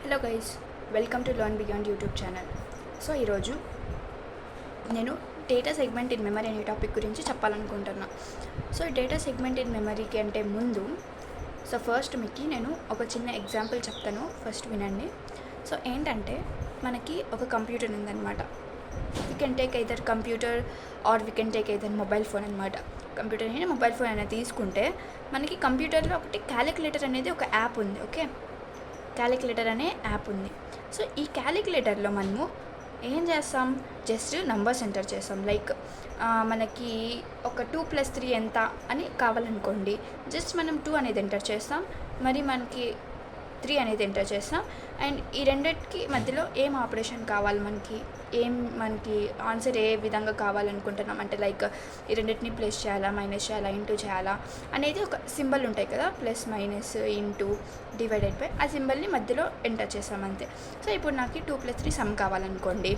Hello guys, welcome to learn beyond YouTube channel. So ఈరోజు నేను data segment in memory అనే topic గురించి చెప్పాలనుకుంటున్నా. So data segment in మెమరీకి అంటే ముందు ఫస్ట్ మీకు నేను ఒక చిన్న ఎగ్జాంపుల్ చెప్తాను, ఫస్ట్ వినండి. సో ఏంటంటే మనకి ఒక కంప్యూటర్ ఉందన్నమాట. We can take either computer are we can take either mobile phone అనమాట. కంప్యూటర్ అయినా మొబైల్ ఫోన్ అయినా తీసుకుంటే మనకి కంప్యూటర్లో ఒకటి క్యాలిక్యులేటర్ అనేది ఒక యాప్ ఉంది. ఓకే, క్యాలిక్యులేటర్ అనే యాప్ ఉంది. సో ఈ క్యాలిక్యులేటర్లో మనము ఏం చేస్తాం, జస్ట్ నంబర్స్ ఎంటర్ చేస్తాం. లైక్ మనకి ఒక 2+3 ఎంత అని కావాలనుకోండి, జస్ట్ మనం 2 అనేది ఎంటర్ చేస్తాం, మరి మనకి 3 అనేది ఎంటర్ చేస్తాం. అండ్ ఈ రెండింటికి మధ్యలో ఏం ఆపరేషన్ కావాలి, మనకి ఆన్సర్ ఏ విధంగా కావాలనుకుంటున్నాం అంటే లైక్ ఈ రెండింటిని ప్లస్ చేయాలా, మైనస్ చేయాలా, ఇంటూ చేయాలా అనేది ఒక సింబల్ ఉంటాయి కదా, plus minus into divided by, ఆ సింబల్ని మధ్యలో ఎంటర్ చేస్తాం అంతే. సో ఇప్పుడు నాకు 2+3 సమ్ కావాలనుకోండి,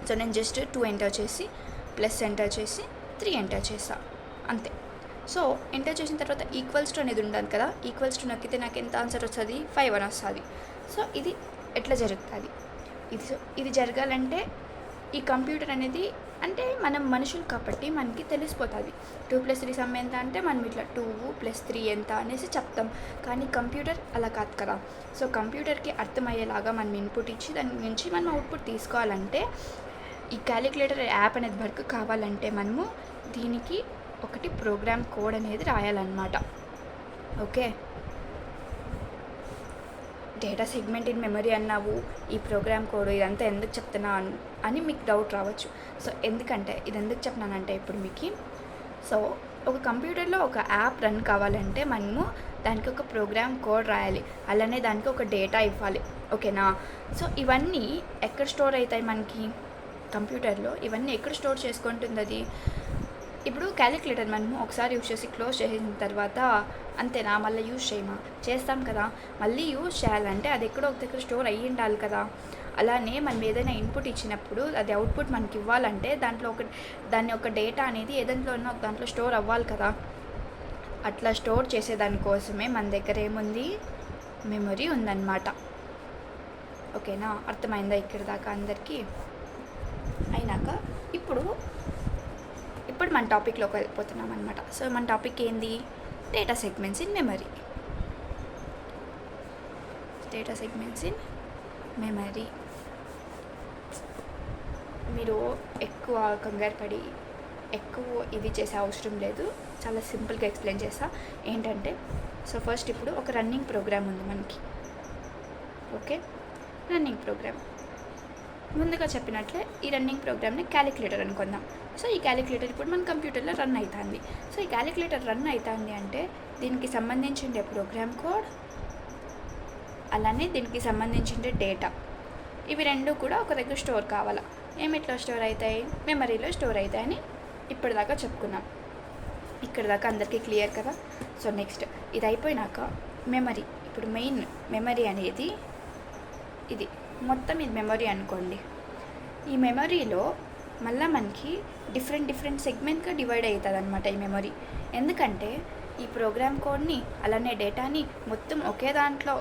సో నేను జస్ట్ 2 ఎంటర్ చేసి ప్లస్ ఎంటర్ చేసి 3 ఎంటర్ చేస్తాను అంతే. సో ఎంటర్ చేసిన తర్వాత ఈక్వల్స్ టు అనేది ఉండాలి కదా, ఈక్వల్స్ టు నొక్కితే నాకు ఎంత ఆన్సర్ వస్తుంది, 5 అని వస్తుంది. సో ఇది ఎట్లా జరుగుతుంది, ఇది జరగాలంటే ఈ కంప్యూటర్ అనేది అంటే మనం మనుషులు కాబట్టి మనకి తెలిసిపోతుంది 2+3 సమ్ ఎంత అంటే మనం ఇట్లా 2+3 ఎంత అనేసి చెప్తాం. కానీ కంప్యూటర్ అలా కాదు కదా. సో కంప్యూటర్కి అర్థమయ్యేలాగా మనం ఇన్పుట్ ఇచ్చి దాని నుంచి మనం అవుట్పుట్ తీసుకోవాలంటే ఈ క్యాలిక్యులేటర్ యాప్ అనేది వర్క్ కావాలంటే మనము దీనికి ఒకటి ప్రోగ్రామ్ కోడ్ అనేది రాయాలన్నమాట. Okay, data segment in memory అన్నావు, ఈ ప్రోగ్రామ్ కోడ్ ఇదంతా ఎందుకు చెప్తున్నా అని మీకు డౌట్ రావచ్చు. సో ఎందుకంటే ఇది ఎందుకు చెప్తున్నానంటే ఇప్పుడు మీకు ఒక కంప్యూటర్లో ఒక యాప్ రన్ కావాలంటే మనము దానికి ఒక ప్రోగ్రామ్ కోడ్ రాయాలి, అలానే దానికి ఒక డేటా ఇవ్వాలి. ఓకేనా. సో ఇవన్నీ ఎక్కడ స్టోర్ అవుతాయి, మనకి కంప్యూటర్లో ఇవన్నీ ఎక్కడ స్టోర్ చేసుకుంటుంది అది. ఇప్పుడు క్యాలిక్యులేటర్ మనము ఒకసారి యూజ్ చేసి క్లోజ్ చేసిన తర్వాత అంతేనా, మళ్ళీ యూజ్ చేస్తాం కదా. మళ్ళీ యూజ్ చేయాలంటే అది ఎక్కడో ఒక దగ్గర స్టోర్ అయ్యి ఉండాలి కదా. అలానే మనం ఏదైనా ఇన్పుట్ ఇచ్చినప్పుడు అది అవుట్పుట్ మనకి ఇవ్వాలంటే దాన్ని ఒక డేటా అనేది ఏదంట్లోనో ఒక దాంట్లో స్టోర్ అవ్వాలి కదా. అట్లా స్టోర్ చేసేదానికోసమే మన దగ్గర ఏముంది, మెమరీ ఉందన్నమాట. ఓకేనా, అర్థమైందా ఇక్కడ దాకా అందరికీ? అయినాక ఇప్పుడు మన టాపిక్లోకి వెళ్ళిపోతున్నాం అనమాట. సో మన టాపిక్ ఏంది, data segments in memory. Data segments in memory. మీరు ఎక్కువ కంగారు పడి ఎక్కువ ఇది చేసే అవసరం లేదు, చాలా సింపుల్గా ఎక్స్ప్లెయిన్ చేస్తా. ఏంటంటే సో ఫస్ట్ ఇప్పుడు ఒక రన్నింగ్ ప్రోగ్రామ్ ఉంది మనకి. ఓకే, రన్నింగ్ ప్రోగ్రామ్ ముందుగా చెప్పినట్లే ఈ రన్నింగ్ ప్రోగ్రామ్ని క్యాలిక్యులేటర్ అనుకుందాం. సో ఈ క్యాలిక్యులేటర్ ఇప్పుడు మన కంప్యూటర్లో రన్ అవుతుంది. సో ఈ క్యాలిక్యులేటర్ రన్ అవుతుంది అంటే దీనికి సంబంధించిన ప్రోగ్రామ్ కోడ్, అలానే దీనికి సంబంధించిన డేటా, ఇవి రెండు కూడా ఒక దగ్గర స్టోర్ కావాలా. ఏమిట్లో స్టోర్ అవుతాయి, మెమరీలో స్టోర్ అవుతాయని ఇప్పటిదాకా చెప్పుకున్నాం. ఇక్కడ దాకా అందరికీ క్లియర్ కదా. సో నెక్స్ట్ ఇది అయిపోయినాక మెమరీ. ఇప్పుడు మెయిన్ మెమరీ అనేది ఇది మొత్తం, ఇది మెమరీ అనుకోండి. ఈ మెమరీలో మళ్ళీ మనకి డిఫరెంట్ సెగ్మెంట్గా డివైడ్ అవుతుంది అనమాట ఈ మెమరీ. ఎందుకంటే ఈ ప్రోగ్రామ్ కోడ్ని అలానే డేటాని మొత్తం ఒకే దాంట్లో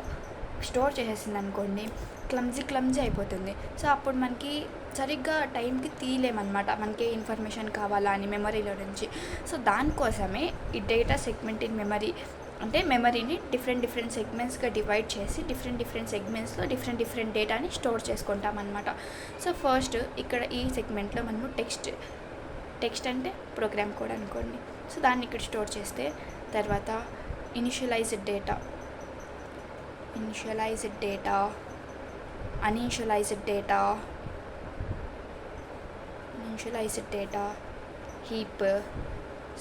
స్టోర్ చేసేసింది అనుకోండి, క్లమ్జీ అయిపోతుంది. సో అప్పుడు మనకి సరిగ్గా టైంకి తీయలేమన్నమాట, మనకి ఇన్ఫర్మేషన్ కావాలా అని మెమరీలో నుంచి. సో దానికోసమే ఈ డేటా సెగ్మెంట్ ఇన్ మెమరీ అంటే మెమరీని డిఫరెంట్ సెగ్మెంట్స్గా డివైడ్ చేసి డిఫరెంట్ సెగ్మెంట్స్లో డిఫరెంట్ డేటాని స్టోర్ చేసుకుంటాం అనమాట. సో ఫస్ట్ ఇక్కడ ఈ సెగ్మెంట్లో మనము టెక్స్ట్ అంటే ప్రోగ్రామ్ కోడ్ అనుకోండి. సో దాన్ని ఇక్కడ స్టోర్ చేస్తే తర్వాత initialised data, uninitialised data, heap,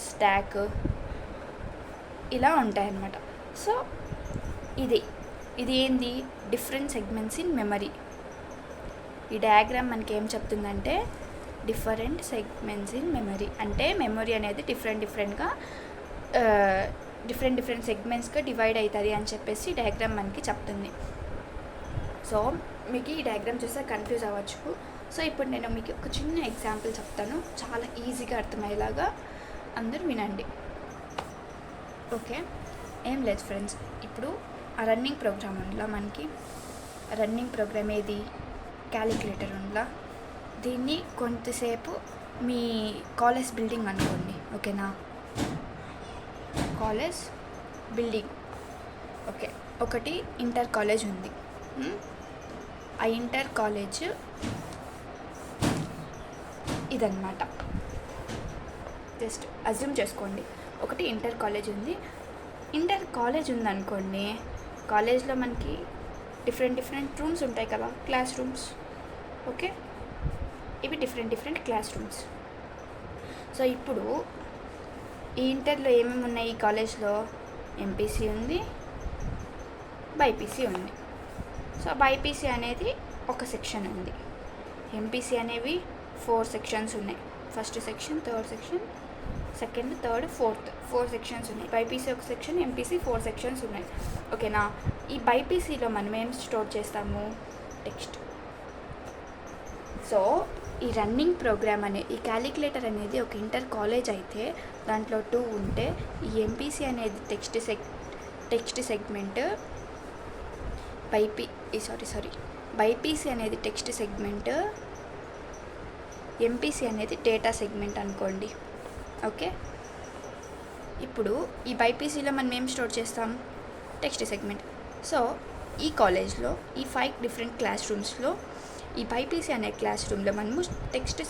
stack ఇలా ఉంటాయన్నమాట. సో ఇది ఏంది, డిఫరెంట్ సెగ్మెంట్స్ ఇన్ మెమరీ. ఈ డయాగ్రామ్ మనకి ఏం చెప్తుందంటే డిఫరెంట్ సెగ్మెంట్స్ ఇన్ మెమరీ అంటే మెమరీ అనేది డిఫరెంట్ సెగ్మెంట్స్గా డివైడ్ అవుతుంది అని చెప్పేసి డయాగ్రామ్ మనకి చెప్తుంది. సో మీకు ఈ డయాగ్రామ్ చూస్తే కన్ఫ్యూజ్ అవ్వచ్చు. సో ఇప్పుడు నేను మీకు ఒక చిన్న ఎగ్జాంపుల్ చెప్తాను, చాలా ఈజీగా అర్థమయ్యేలాగా అందరూ వినండి. ఓకే, ఏం లేదు ఫ్రెండ్స్, ఇప్పుడు ఆ రన్నింగ్ ప్రోగ్రామ్లో మనకి రన్నింగ్ ప్రోగ్రామ్ ఏది, క్యాలిక్యులేటర్ ఉందా. దీన్ని కొంతసేపు మీ కాలేజ్ బిల్డింగ్ అనుకోండి, ఓకేనా. College building, okay. ఒకటి ఇంటర్ కాలేజ్ ఉంది. ఆ ఇంటర్ కాలేజ్ ఇదన్నమాట. జస్ట్ అజ్యూమ్ చేసుకోండి, ఒకటి ఇంటర్ కాలేజ్ ఉంది. ఇంటర్ కాలేజ్ ఉందనుకోండి, కాలేజ్లో మనకి డిఫరెంట్ రూమ్స్ ఉంటాయి కదా, క్లాస్ రూమ్స్. ఓకే, ఇవి డిఫరెంట్ క్లాస్ రూమ్స్. సో ఇప్పుడు ఈ ఇంటర్లో ఏమేమి ఉన్నాయి ఈ కాలేజ్లో? ఎంపీసీ ఉంది, బైపీసీ ఉంది. సో బైపీసీ అనేది ఒక సెక్షన్ ఉంది. ఎంపీసీ అనేవి 4 సెక్షన్స్ ఉన్నాయి. First section, third section, second, third, four sections ఉన్నాయి. బైపీసీ ఒక సెక్షన్, ఎంపీసీ 4 సెక్షన్స్ ఉన్నాయి, ఓకేనా. ఈ బైపీసీలో మనం ఏం స్టోర్ చేస్తాము? టెక్స్ట్. సో ఈ రన్నింగ్ ప్రోగ్రామ్ ఈ క్యాలిక్యులేటర్ అనేది ఒక ఇంటర్ కాలేజ్ అయితే దాంట్లో 2 ఉంటే, ఈ ఎంపీసీ అనేది టెక్స్ట్ సెగ్మెంట్, బైపీసీ అనేది టెక్స్ట్ సెగ్మెంట్, ఎంపీసీ అనేది డేటా సెగ్మెంట్ అనుకోండి, ఓకే. ఇప్పుడు ఈ బైపీసీలో మనం ఏం స్టోర్ చేస్తాం? Text segment. సో ఈ కాలేజ్లో ఈ 5 డిఫరెంట్ క్లాస్ రూమ్స్లో ఈ బైపీసీ అనే క్లాస్ రూమ్లో మనము టెక్స్ట్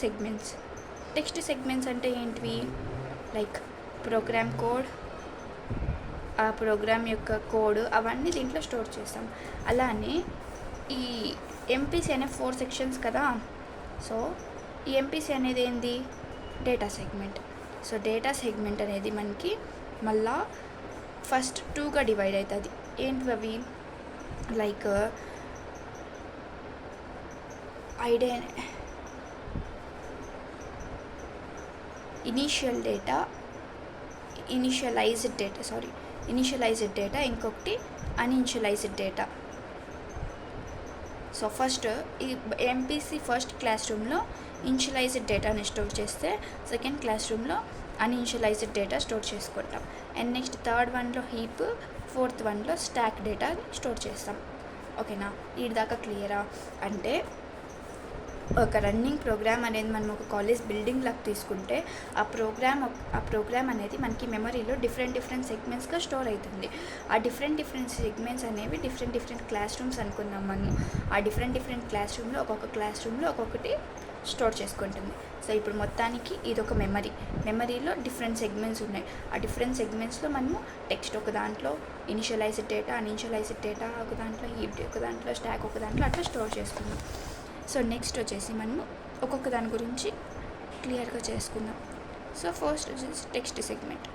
సెగ్మెంట్స్ అంటే ఏంటివి? లైక్ ప్రోగ్రామ్ కోడ్, ఆ ప్రోగ్రామ్ యొక్క కోడ్, అవన్నీ దీంట్లో స్టోర్ చేస్తాం. అలానే ఈ ఎంపీసీ అనే 4 సెక్షన్స్ కదా. సో ఈ ఎంపీసీ అనేది ఏంది? Data segment. So data segment అనేది మనకి మళ్ళా ఫస్ట్ 2గా డివైడ్ అవుతుంది. ఏంటి అవి? లైక్ ఇనిషియలైజ్డ్ డేటా, ఇంకొకటి అన్ఇనిషియలైజ్డ్ డేటా. సో ఫస్ట్ ఈ ఎంపీసీ ఫస్ట్ క్లాస్ రూమ్లో ఇనిషియలైజ్డ్ డేటాని స్టోర్ చేస్తే, సెకండ్ క్లాస్ రూమ్లో అన్ఇనిషియలైజ్డ్ డేటా స్టోర్ చేసుకుంటాం. అండ్ నెక్స్ట్ థర్డ్ వన్లో హీప్, ఫోర్త్ వన్లో స్టాక్ డేటా స్టోర్ చేస్తాం, ఓకేనా. వీటి దాకా క్లియరా? అంటే ఒక రన్నింగ్ ప్రోగ్రామ్ అనేది మనం ఒక కాలేజ్ బిల్డింగ్ లాగా తీసుకుంటే, ఆ ప్రోగ్రామ్ అనేది మనకి మెమరీలో డిఫరెంట్ సెగ్మెంట్స్గా స్టోర్ అవుతుంది. ఆ డిఫరెంట్ సెగ్మెంట్స్ అనేవి డిఫరెంట్ క్లాస్ రూమ్స్ అనుకుందాం మనం. ఆ డిఫరెంట్ క్లాస్ రూమ్లో ఒక్కొక్క క్లాస్ రూమ్లో ఒక్కొక్కటి స్టోర్ చేసుకుంటుంది. సో ఇప్పుడు మొత్తానికి ఇది ఒక మెమరీలో డిఫరెంట్ సెగ్మెంట్స్ ఉన్నాయి. ఆ డిఫరెంట్ సెగ్మెంట్స్లో మనము టెక్స్ట్ ఒక దాంట్లో, ఇనిషియలైజ్డ్ డేటా, అన్ఇనిషియలైజ్డ్ డేటా ఒక దాంట్లో, హీప్ ఒక దాంట్లో, స్టాక్ ఒక దాంట్లో అట్లా స్టోర్ చేసుకున్నాం. సో నెక్స్ట్ వచ్చేసి మనము ఒక్కొక్క దాని గురించి క్లియర్గా చేసుకుందాం. సో ఫస్ట్ వచ్చేసి టెక్స్ట్ సెగ్మెంట్.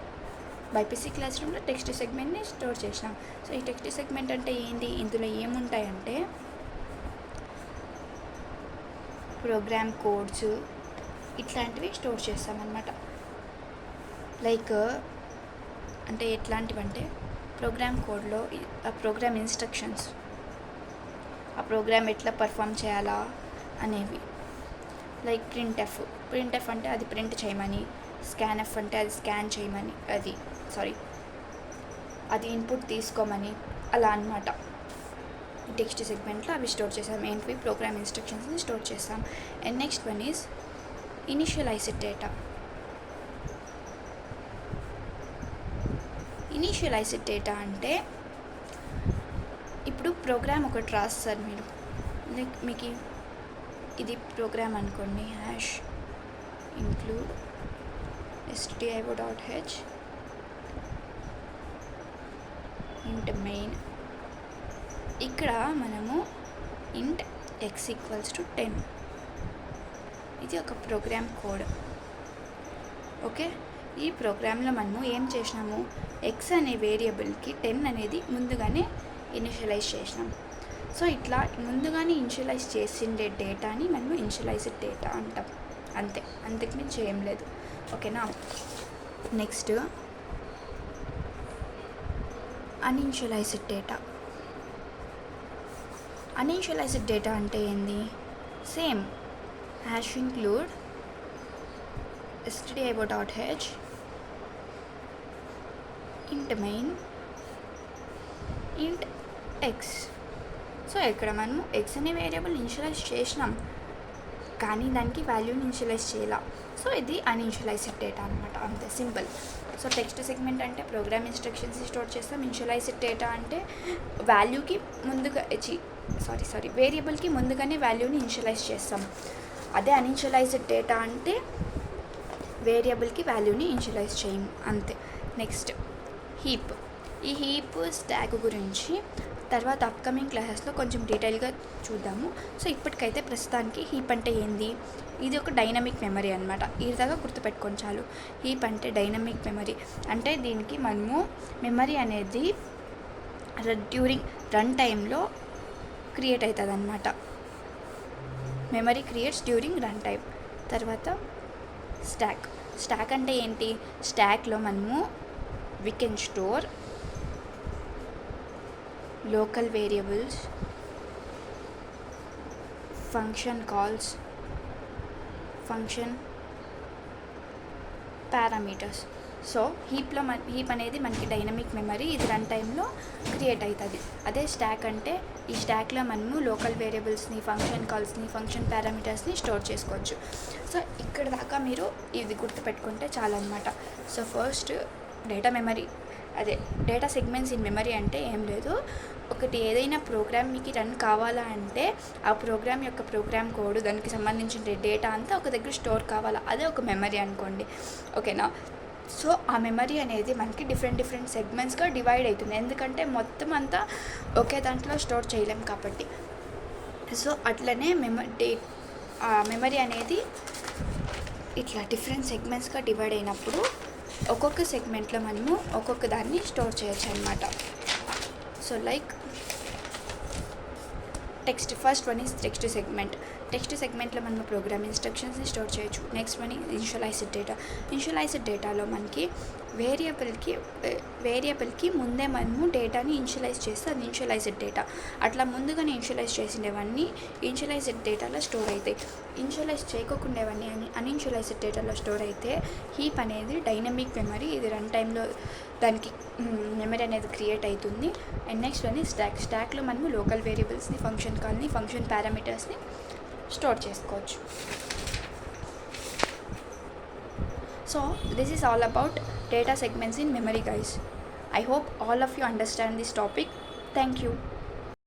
బైపీసీ క్లాస్ రూమ్లో టెక్స్ట్ సెగ్మెంట్ని స్టోర్ చేసినాం. సో ఈ టెక్స్ట్ సెగ్మెంట్ అంటే ఏంటి? ఇందులో ఏముంటాయంటే ప్రోగ్రామ్ కోడ్స్ ఇట్లాంటివి స్టోర్ చేస్తామన్నమాట. లైక్ అంటే ఎట్లాంటివంటే ప్రోగ్రామ్ కోడ్లో ఆ ప్రోగ్రామ్ ఇన్స్ట్రక్షన్స్, ఆ ప్రోగ్రామ్ ఎట్లా పర్ఫామ్ చేయాలా అనేవి. లైక్ ప్రింట్ఎఫ్ అంటే అది ప్రింట్ చేయమని, స్కాన్ఎఫ్ అంటే అది స్కాన్ చేయమని, అది ఇన్పుట్ తీసుకోమని, అలా అన్నమాట. టెక్స్ట్ సెగ్మెంట్లో అవి స్టోర్ చేసాం. ఏంటివి? ప్రోగ్రామ్ ఇన్స్ట్రక్షన్స్ని స్టోర్ చేస్తాం. And next one is initialised data. Initialised data అంటే ఇప్పుడు ప్రోగ్రామ్ ఒకటి రాస్తారు మీరు. లైక్ మీకు ఇది ప్రోగ్రామ్ అనుకోండి, #include stdio.h int main. ఇక్కడ మనము int x = 10. ఇది ఒక ప్రోగ్రామ్ కోడ్, ఓకే. ఈ ప్రోగ్రాంలో మనము ఏం చేసినాము? x అనే వేరియబుల్కి 10 అనేది ముందుగానే ఇనిషియలైజ్ చేసినాం. సో ఇట్లా ముందుగానే ఇనిషియలైజ్ చేసిండే డేటాని మనము ఇనిషియలైజ్డ్ డేటా అంటాం. అంతే, అంతకు మించి ఏం లేదు, ఓకేనా. Next uninitialised data. Uninitialised data అంటే ఏంది? Same #include stdio.h int main int x. So ఇక్కడ మనము ఎక్స్ అనే వేరియబుల్ ఇనిషియలైజ్ చేసినాం, కానీ దానికి వాల్యూని ఇనిషియలైజ్ చేయాల. సో ఇది అన్ఇనిషియలైజ్డ్ డేటా అనమాట, అంతే సింపుల్. సో టెక్స్ట్ సెగ్మెంట్ అంటే ప్రోగ్రామ్ ఇన్స్ట్రక్షన్స్ స్టోర్ చేస్తాం. ఇనిషియలైజ్డ్ డేటా అంటే వాల్యూకి ముందుగా వేరియబుల్కి ముందుగానే వాల్యూని ఇనిషియలైజ్ చేస్తాం. అదే అన్ఇనిషియలైజ్డ్ డేటా అంటే వేరియబుల్కి వాల్యూని ఇనిషియలైజ్ చేయము, అంతే. Next heap. ఈ హీప్ స్టాక్ గురించి తర్వాత అప్కమింగ్ క్లాసెస్లో కొంచెం డీటెయిల్గా చూద్దాము. సో ఇప్పటికైతే ప్రస్తుతానికి హీప్ అంటే ఏంది, ఇది ఒక డైనమిక్ మెమరీ అనమాట. ఈ విధంగా గుర్తుపెట్టుకొని చాలు. హీప్ అంటే డైనమిక్ మెమరీ అంటే దీనికి మనము మెమరీ అనేది డ్యూరింగ్ రన్ టైంలో క్రియేట్ అవుతుంది అనమాట. Memory creates during run time. తర్వాత స్టాక్ అంటే ఏంటి, స్టాక్లో మనము we can store local variables, function calls, function parameters. So heap అనేది మనకి డైనమిక్ మెమరీ, ఇది రన్ టైంలో క్రియేట్ అవుతుంది. అదే స్టాక్ అంటే ఈ స్టాక్లో మనము లోకల్ వేరియబుల్స్ని, ఫంక్షన్ కాల్స్ని, ఫంక్షన్ పారామీటర్స్ని స్టోర్ చేసుకోవచ్చు. సో ఇక్కడ దాకా మీరు ఇది గుర్తుపెట్టుకుంటే చాలన్నమాట. So first data segments in memory అంటే ఏం లేదు, ఒకటి ఏదైనా ప్రోగ్రామ్ మీకు రన్ కావాలా అంటే ఆ ప్రోగ్రామ్ యొక్క ప్రోగ్రామ్ కోడ్, దానికి సంబంధించిన డేటా అంతా ఒక దగ్గర స్టోర్ కావాలా, అదే ఒక మెమరీ అనుకోండి, ఓకేనా. సో ఆ మెమరీ అనేది మనకి డిఫరెంట్ సెగ్మెంట్స్గా డివైడ్ అవుతుంది, ఎందుకంటే మొత్తం అంతా ఒకే దాంట్లో స్టోర్ చేయలేం కాబట్టి. సో అట్లనే ఆ మెమరీ అనేది ఇట్లా డిఫరెంట్ సెగ్మెంట్స్గా డివైడ్ అయినప్పుడు ఒక్కొక్క సెగ్మెంట్లో మనము ఒక్కొక్క దాన్ని స్టోర్ చేయొచ్చు అనమాట. So like first one is text సెగ్మెంట్లో మనము ప్రోగ్రామ్ ఇన్స్ట్రక్షన్స్ని స్టోర్ చేయొచ్చు. నెక్స్ట్ వన్ ఇనిషియలైజ్డ్ డేటాలో మనకి వేరియబుల్కి ముందే మనము డేటాని ఇనిషియలైజ్ చేస్తే అది ఇనిషియలైజ్డ్ డేటా. అట్లా ముందుగానే ఇనిషియలైజ్ చేసినవన్నీ ఇనిషియలైజ్డ్ డేటాలో స్టోర్ అవుతాయి. ఇనిషియలైజ్ చేయకోకుండేవన్నీ అన్ఇనిషియలైజ్డ్ డేటాలో స్టోర్ అయితే హీప్ అనేది డైనమిక్ మెమరీ, ఇది రన్ టైంలో దానికి మెమరీ అనేది క్రియేట్ అవుతుంది. అండ్ నెక్స్ట్ వన్ స్టాక్లో మనము లోకల్ వేరియబుల్స్ని, ఫంక్షన్ కాల్ని, ఫంక్షన్ పారామీటర్స్ని స్టోర్ చేసుకోవచ్చు. So this is all about data segments in memory, guys. I hope all of you understand this topic. Thank you.